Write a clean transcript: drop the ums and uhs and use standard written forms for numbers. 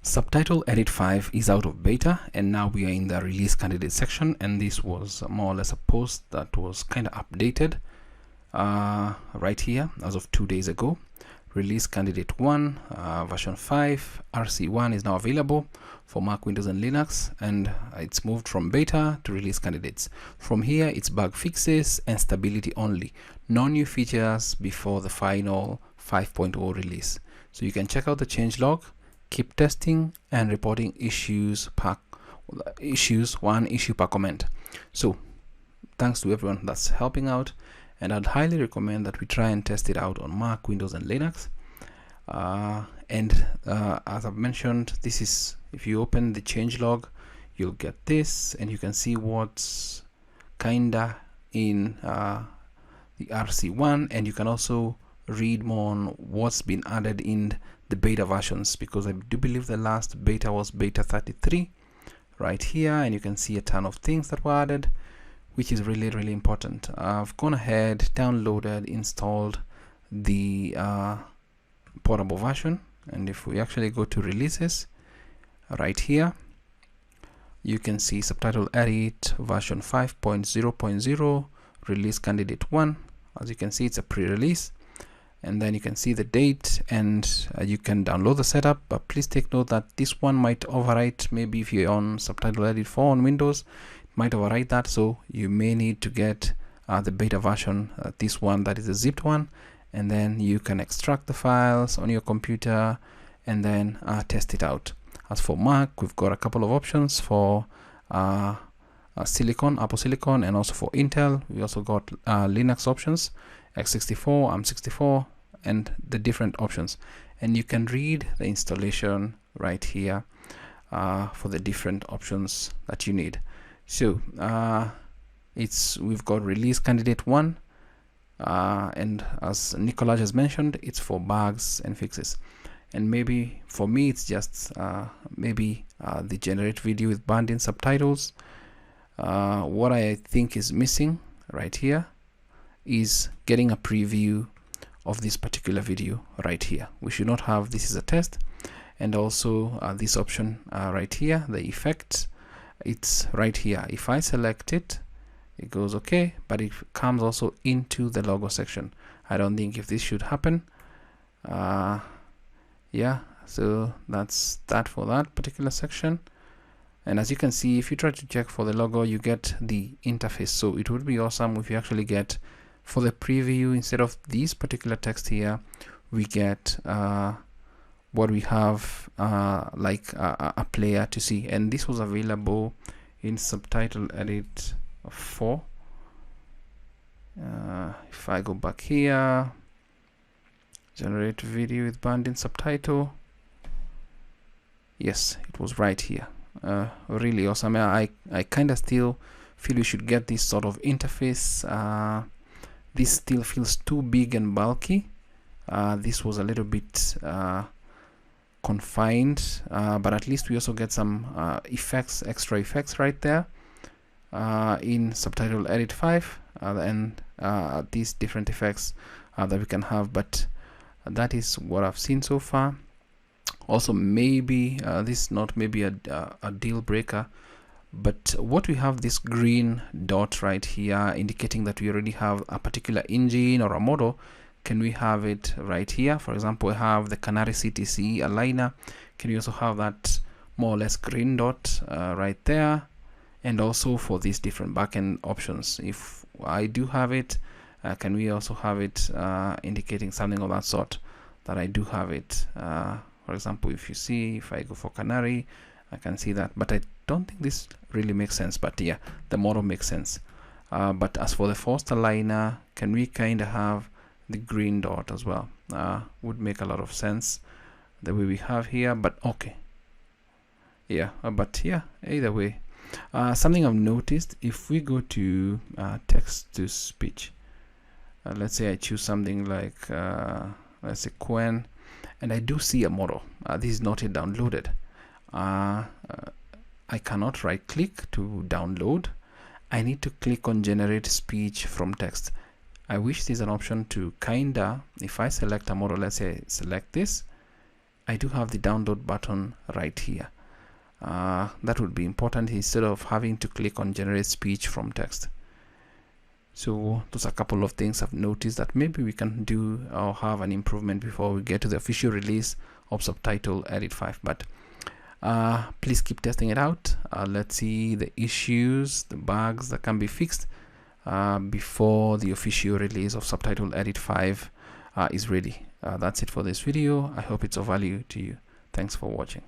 Subtitle Edit 5 is out of beta, and now we are in the release candidate section, and this was more or less a post that was kind of updated right here as of 2 days ago. Release candidate 1 version 5 RC1 is now available for Mac, Windows and Linux, and it's moved from beta to release candidates. From here it's bug fixes and stability only, no new features before the final 5.0 release. So you can check out the changelog, keep testing and reporting one issue per comment. So thanks to everyone that's helping out, and I'd highly recommend that we try and test it out on Mac, Windows and Linux. As I've mentioned, this is, if you open the changelog, you'll get this, and you can see what's kinda in the RC1, and you can also read more on what's been added in the beta versions, because I do believe the last beta was beta 33 right here, and you can see a ton of things that were added, which is really important. I've gone ahead, downloaded, installed the portable version, and if we actually go to releases right here, you can see Subtitle Edit version 5.0.0 release candidate 1. As you can see, it's a pre-release, and then you can see the date, and you can download the setup, but please take note that this one might overwrite. Maybe if you're on Subtitle Edit 4 on Windows, it might overwrite that, so you may need to get the beta version, this one that is a zipped one, and then you can extract the files on your computer and then test it out. As for Mac, we've got a couple of options for Silicon, Apple Silicon, and also for Intel. We also got Linux options, x64, ARM64, and the different options, and you can read the installation right here for the different options that you need. So we've got release candidate 1, and as Nicolas has mentioned, it's for bugs and fixes. And maybe for me it's just the generate video with banned-in subtitles. What I think is missing right here is getting a preview of this particular video right here. We should not have this as a test, and also this option right here, the effect, it's right here. If I select it, it goes okay, but it comes also into the logo section. I don't think if this should happen. Yeah, so that's that for that particular section. And as you can see, if you try to check for the logo, you get the interface. So it would be awesome if you actually get, for the preview, instead of this particular text here, we get what we have like a player to see. And this was available in Subtitle Edit 4. If I go back here, generate video with banned-in subtitle, yes, it was right here. Really awesome. I kind of still feel we should get this sort of interface. This still feels too big and bulky. This was a little bit confined, but at least we also get some effects, extra effects right there in Subtitle Edit 5, and these different effects that we can have. But that is what I've seen so far. Also, maybe this is not maybe a deal breaker, but what we have, this green dot right here indicating that we already have a particular engine or a model. Can we have it right here? For example, we have the Canary CTC aligner. Can we also have that more or less green dot right there? And also for these different backend options, if I do have it, can we also have it indicating something of that sort, that I do have it? For example, if you see, if I go for Canary, I can see that, but I don't think this really makes sense. But yeah, the model makes sense. But as for the forced aligner, can we kind of have the green dot as well? Would make a lot of sense the way we have here, but okay. Yeah, but yeah, either way. Something I've noticed, if we go to text to speech, let's say I choose something like let's say Quen, and I do see a model. This is not yet downloaded. I cannot right click to download. I need to click on generate speech from text. I wish there's an option to kinda, if I select a model, let's say select this, I do have the download button right here. That would be important instead of having to click on generate speech from text. So those are a couple of things I've noticed that maybe we can do or have an improvement before we get to the official release of Subtitle Edit 5. But please keep testing it out. Let's see the issues, the bugs that can be fixed before the official release of Subtitle Edit 5 is ready. That's it for this video. I hope it's of value to you. Thanks for watching.